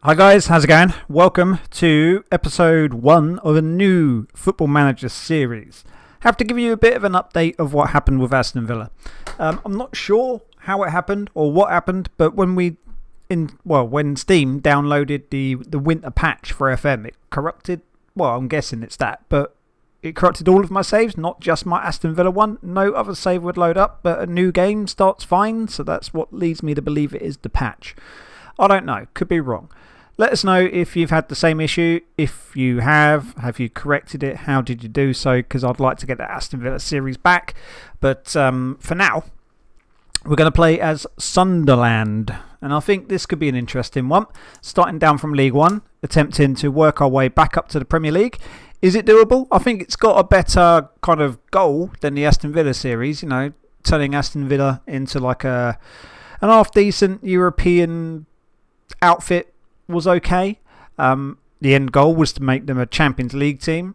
Hi guys, how's it going? Welcome to episode 1 of a new Football Manager series. Have to give you a bit of an update of what happened with Aston Villa. I'm not sure how it happened or what happened, but when Steam downloaded the winter patch for FM, it corrupted, I'm guessing it's that, but it corrupted all of my saves, not just my Aston Villa one. No other save would load up, but a new game starts fine, so that's what leads me to believe it is the patch. I don't know, could be wrong. Let us know if you've had the same issue. If you have you corrected it? How did you do so? Because I'd like to get the Aston Villa series back. But for now, we're going to play as Sunderland. And I think this could be an interesting one. Starting down from League One, attempting to work our way back up to the Premier League. Is it doable? I think it's got a better kind of goal than the Aston Villa series. You know, turning Aston Villa into like an half-decent European outfit was okay. The end goal was to make them a Champions League team.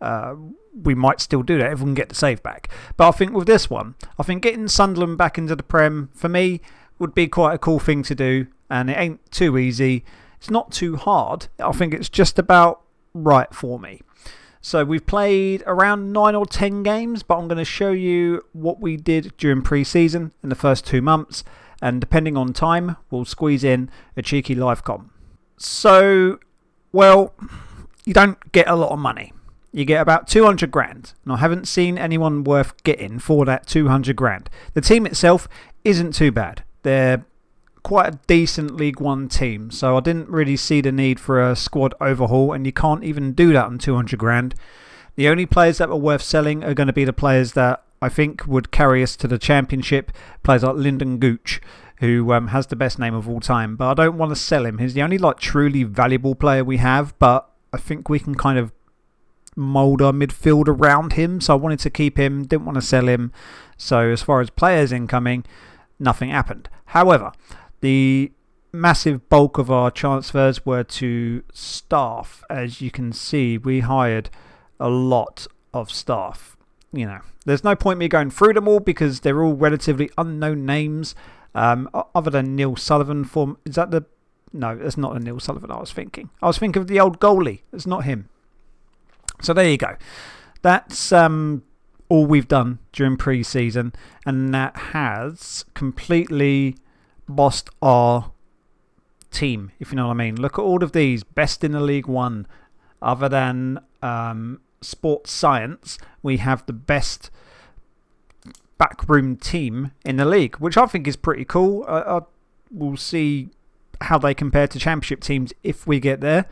We might still do that if we can get the save back. But I think with this one, I think getting Sunderland back into the Prem, for me, would be quite a cool thing to do. And it ain't too easy. It's not too hard. I think it's just about right for me. So we've played around 9 or 10 games, but I'm going to show you what we did during pre-season in the first 2 months. And depending on time, we'll squeeze in a cheeky live comp. So, you don't get a lot of money. You get about 200 grand. And I haven't seen anyone worth getting for that 200 grand. The team itself isn't too bad. They're quite a decent League One team. So I didn't really see the need for a squad overhaul. And you can't even do that on 200 grand. The only players that were worth selling are going to be the players that I think would carry us to the Championship. Players like Lyndon Gooch, who has the best name of all time. But I don't want to sell him. He's the only truly valuable player we have. But I think we can kind of mould our midfield around him. So I wanted to keep him. Didn't want to sell him. So as far as players incoming, nothing happened. However, the massive bulk of our transfers were to staff. As you can see, we hired a lot of staff. You know, there's no point me going through them all because they're all relatively unknown names. Other than Neil Sullivan. Is that the... No, that's not the Neil Sullivan I was thinking. I was thinking of the old goalie. It's not him. So there you go. That's all we've done during pre-season. And that has completely bossed our team, if you know what I mean. Look at all of these. Best in the League One. Other than Sports Science, we have the best backroom team in the league, which I think is pretty cool. We'll see how they compare to Championship teams if we get there.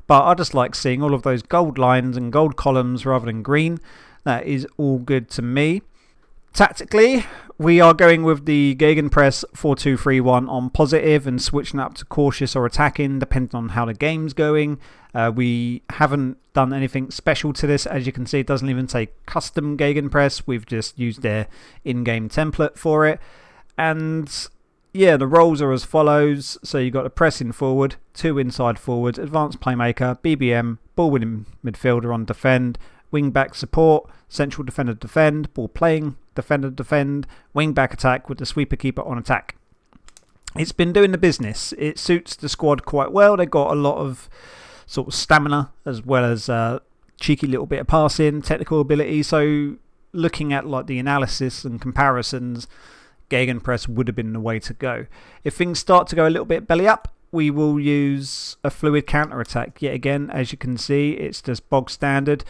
But I just like seeing all of those gold lines and gold columns rather than green. That is all good to me. Tactically, we are going with the Gegenpress 4-2-3-1 on positive and switching up to cautious or attacking depending on how the game's going. We haven't done anything special to this. As you can see, it doesn't even say custom Gegenpress. We've just used their in-game template for it. And yeah, the roles are as follows. So you've got a pressing forward, 2 inside forwards, advanced playmaker, BBM, ball winning midfielder on defend, wing back support, central defender defend, ball playing defender defend, wing back attack with the sweeper keeper on attack. It's been doing the business. It suits the squad quite well. They've got a lot of sort of stamina as well as cheeky little bit of passing, technical ability. So looking at the analysis and comparisons, Gegenpress would have been the way to go. If things start to go a little bit belly up, we will use a fluid counter attack. Yet again, as you can see, it's just bog standard.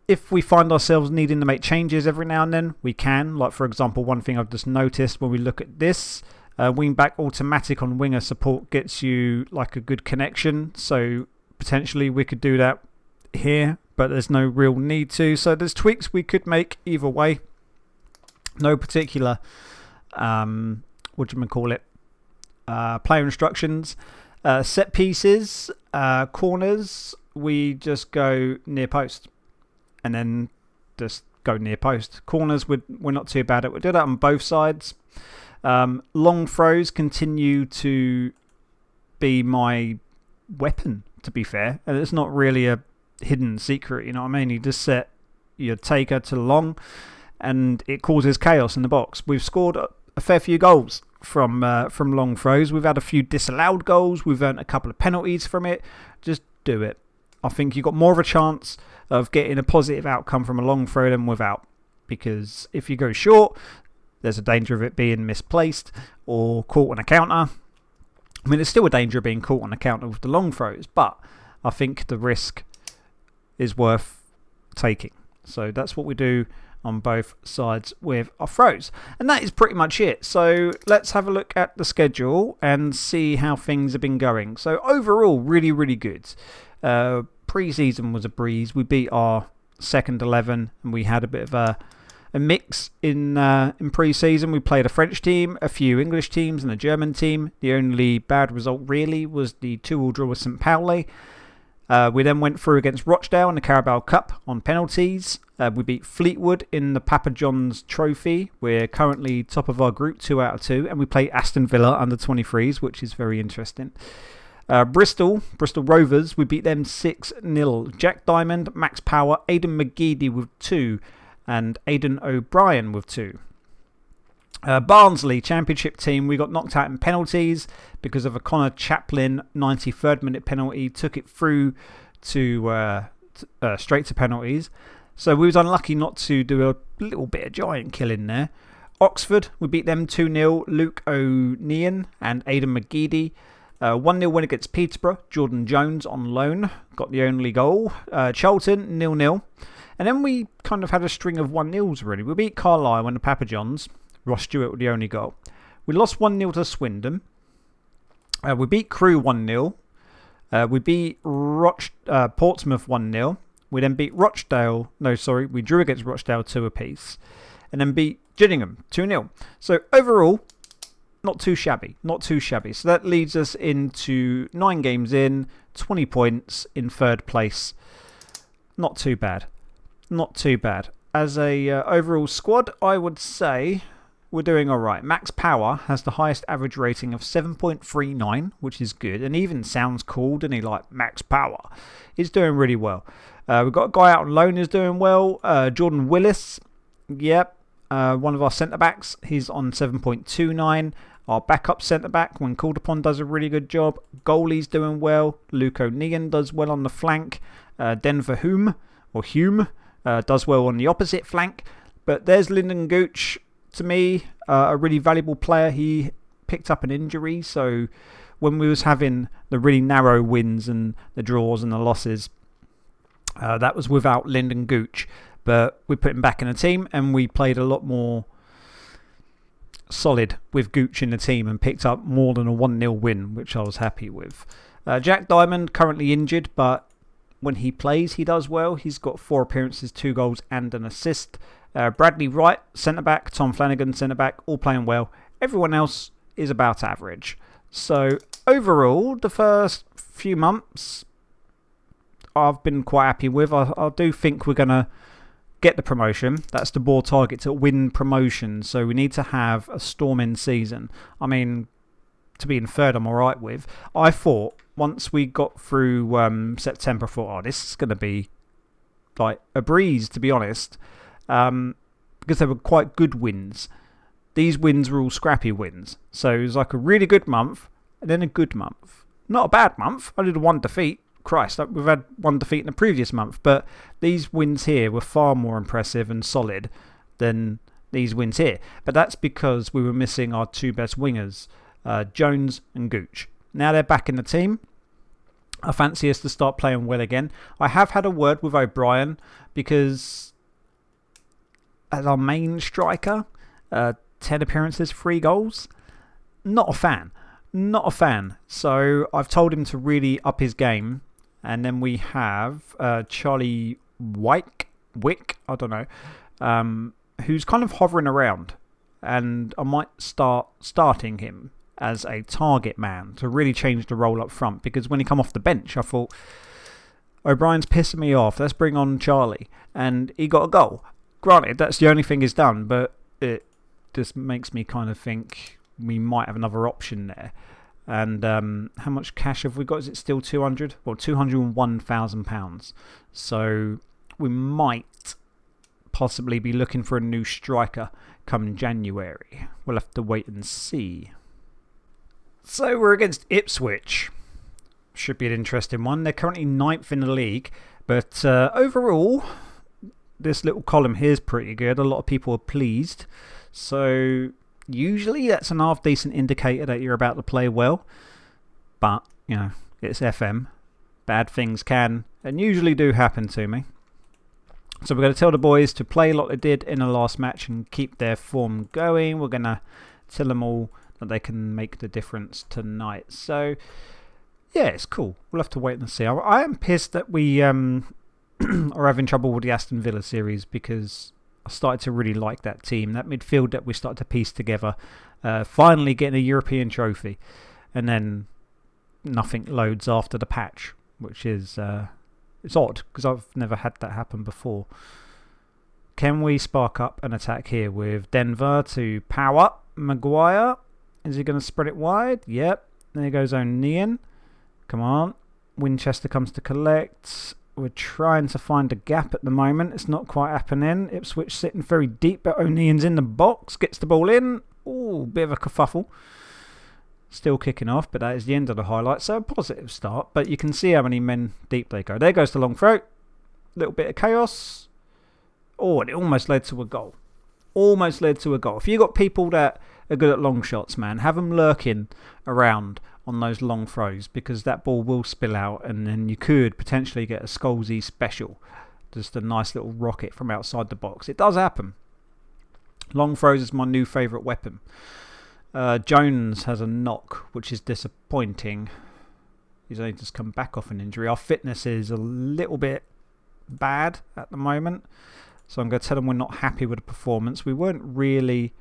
If we find ourselves needing to make changes every now and then, we can. Like, for example, one thing I've just noticed when we look at this, wing back automatic on winger support gets you a good connection. So potentially we could do that here, but there's no real need to. So there's tweaks we could make either way. No particular, player instructions. Set pieces, corners, we just go near post. And then just go near post. Corners, we're not too bad at. We do that on both sides. Long throws continue to be my weapon, to be fair. And it's not really a hidden secret, you know what I mean? You just set your taker to long and it causes chaos in the box. We've scored a fair few goals from long throws. We've had a few disallowed goals. We've earned a couple of penalties from it. Just do it. I think you've got more of a chance of getting a positive outcome from a long throw than without. Because if you go short, there's a danger of it being misplaced or caught on a counter. I mean, there's still a danger of being caught on a counter with the long throws, but I think the risk is worth taking. So that's what we do on both sides with our throws. And that is pretty much it. So let's have a look at the schedule and see how things have been going. So overall, really, really good. Pre-season was a breeze. We beat our second 11 and we had a bit of a mix in pre-season. We played a French team, a few English teams and a German team. The only bad result really was the 2-2 draw with St. Pauli. We then went through against Rochdale in the Carabao Cup on penalties. We beat Fleetwood in the Papa John's Trophy. We're currently top of our group, 2 out of 2. And we play Aston Villa under 23s, which is very interesting. Bristol Rovers, we beat them 6-0. Jack Diamond, Max Power, Aidan McGeady with 2. And Aidan O'Brien with 2. Barnsley, Championship team, we got knocked out in penalties because of a Connor Chaplin 93rd minute penalty. Took it through to straight to penalties. So we was unlucky not to do a little bit of giant killing there. Oxford, we beat them 2-0. Luke O'Neill and Aidan McGeady. 1-0 win against Peterborough. Jordan Jones on loan got the only goal. Charlton, 0-0. And then we kind of had a string of 1-0s really. We beat Carlisle and the Papa Johns. Ross Stewart with the only goal. We lost 1-0 to Swindon. We beat Crewe 1-0. We beat Portsmouth 1-0. We then beat Rochdale. No, sorry. We drew against Rochdale 2 apiece. And then beat Gillingham 2-0. So overall, not too shabby. Not too shabby. So that leads us into 9 games in, 20 points in 3rd place. Not too bad. Not too bad. As a overall squad, I would say we're doing alright. Max Power has the highest average rating of 7.39, which is good. And even sounds cool, doesn't he? Like Max Power. He's doing really well. We've got a guy out on loan who's doing well. Jordan Willis. Yep. One of our centre-backs. He's on 7.29. Our backup centre-back, when called upon, does a really good job. Goalie's doing well. Luke O'Neill does well on the flank. Denver Hume does well on the opposite flank. But there's Lyndon Gooch, to me, a really valuable player. He picked up an injury, so when we was having the really narrow wins and the draws and the losses, that was without Lyndon Gooch. But we put him back in the team and we played a lot more solid with Gooch in the team and picked up more than a 1-0 win, which I was happy with. Jack Diamond, currently injured, but when he plays, he does well. He's got 4 appearances, 2 goals and an assist. Bradley Wright, centre-back. Tom Flanagan, centre-back. All playing well. Everyone else is about average. So, overall, the first few months, I've been quite happy with. I do think we're going to get the promotion. That's the board target, to win promotion. So, we need to have a storming season. I mean, to be in 3rd, I'm alright with. I thought, once we got through September, I thought, this is going to be like a breeze, to be honest. Because they were quite good wins. These wins were all scrappy wins. So it was like a really good month and then a good month. Not a bad month. I did 1 defeat. Christ, we've had 1 defeat in the previous month. But these wins here were far more impressive and solid than these wins here. But that's because we were missing our 2 best wingers, Jones and Gooch. Now they're back in the team. I fancy us to start playing well again. I have had a word with O'Brien because as our main striker, 10 appearances, 3 goals. Not a fan. Not a fan. So I've told him to really up his game. And then we have Charlie Wick, I don't know, who's kind of hovering around. And I might start starting him as a target man to really change the role up front. Because when he come off the bench, I thought, O'Brien's pissing me off. Let's bring on Charlie. And he got a goal. Granted, that's the only thing he's done, but it just makes me kind of think we might have another option there. And how much cash have we got? Is it still 200? Well, £201,000. So we might possibly be looking for a new striker come January. We'll have to wait and see. So we're against Ipswich. Should be an interesting one. They're currently 9th in the league, but overall, this little column here is pretty good. A lot of people are pleased. So usually that's an half decent indicator that you're about to play well. But, you know, it's FM. Bad things can and usually do happen to me. So we're going to tell the boys to play like they did in the last match and keep their form going. We're going to tell them all that they can make the difference tonight. So, yeah, it's cool. We'll have to wait and see. I am pissed that we are having trouble with the Aston Villa series because I started to really like that team. That midfield that we started to piece together. Finally getting a European trophy. And then nothing loads after the patch, which is it's odd because I've never had that happen before. Can we spark up an attack here with Denver to power? Maguire. Is he going to spread it wide? Yep. There goes O'Neill. Come on. Winchester comes to collect. We're trying to find a gap at the moment. It's not quite happening. Ipswich sitting very deep, but O'Neill's in the box. Gets the ball in. Ooh, bit of a kerfuffle. Still kicking off, but that is the end of the highlight. So a positive start, but you can see how many men deep they go. There goes the long throw. Little bit of chaos. Oh, and it almost led to a goal. Almost led to a goal. If you've got people that are good at long shots, man, have them lurking around on those long throws because that ball will spill out and then you could potentially get a Scholesy special. Just a nice little rocket from outside the box. It does happen. Long throws is my new favourite weapon. Jones has a knock, which is disappointing. He's only just come back off an injury. Our fitness is a little bit bad at the moment. So I'm going to tell them we're not happy with the performance. We weren't really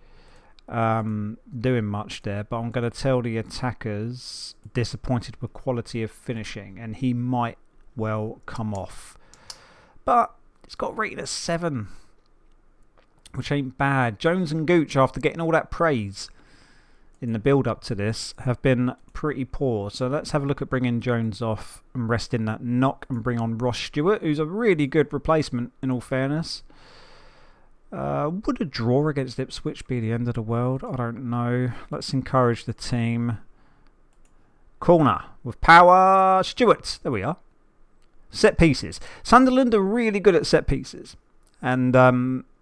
doing much there, but I'm going to tell the attackers disappointed with quality of finishing, and he might well come off. But it's got rated at 7, which ain't bad. Jones and Gooch, after getting all that praise in the build-up to this, have been pretty poor. So let's have a look at bringing Jones off and resting that knock and bring on Ross Stewart, who's a really good replacement, in all fairness. Would a draw against Ipswich be the end of the world? I don't know. Let's encourage the team. Corner with power. Stewart. There we are. Set pieces. Sunderland are really good at set pieces. And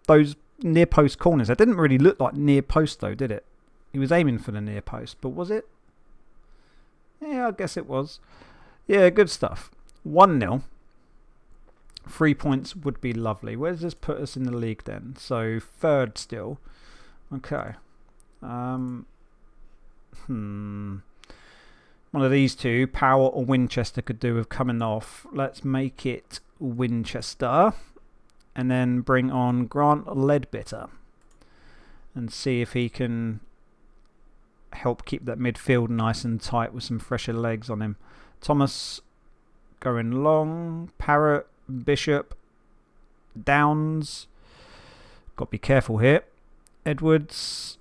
those near post corners, that didn't really look like near post though, did it? He was aiming for the near post, but was it? Yeah, I guess it was. Yeah, good stuff. 1-0. 3 points would be lovely. Where does this put us in the league then? So, 3rd still. Okay. One of these two, Power or Winchester, could do with coming off. Let's make it Winchester. And then bring on Grant Ledbetter. And see if he can help keep that midfield nice and tight with some fresher legs on him. Thomas going long. Parrott, Bishop, Downs. Got to be careful here. Edwards.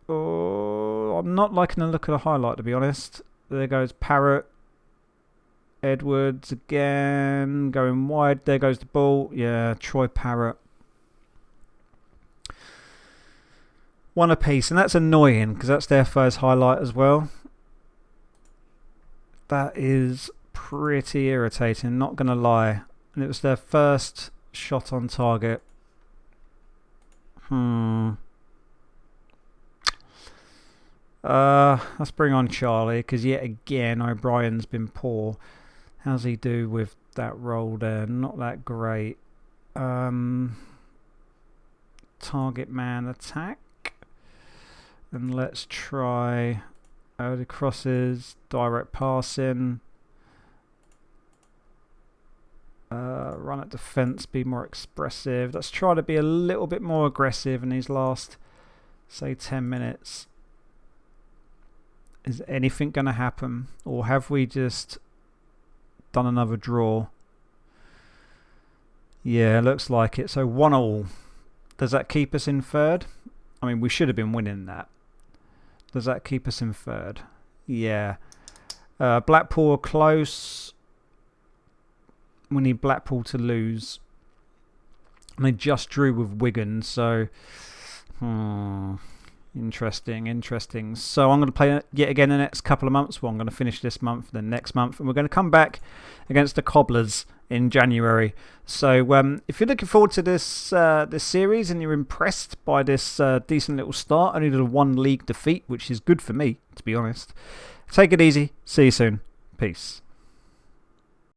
Oh, I'm not liking the look of the highlight, to be honest. There goes Parrott. Edwards again. Going wide. There goes the ball. Yeah, Troy Parrott. One apiece, and that's annoying because that's their first highlight as well. That is pretty irritating, not going to lie. And it was their first shot on target. Let's bring on Charlie because yet again O'Brien's been poor. How's he do with that roll there? Not that great. Target man attack. And let's try early crosses, direct passing, run at defence, be more expressive. Let's try to be a little bit more aggressive in these last, say, 10 minutes. Is anything going to happen? Or have we just done another draw? Yeah, looks like it. So 1-1. Does that keep us in 3rd? I mean, we should have been winning that. Does that keep us in 3rd? Yeah. Blackpool are close. We need Blackpool to lose. And they just drew with Wigan, so... Yeah, Interesting. So I'm going to play yet again the next couple of months. Well, I'm going to finish this month, then next month, and we're going to come back against the Cobblers in January. So if you're looking forward to this this series and you're impressed by this decent little start, only the 1 league defeat, which is good for me, to be honest, take it easy. See you soon. Peace.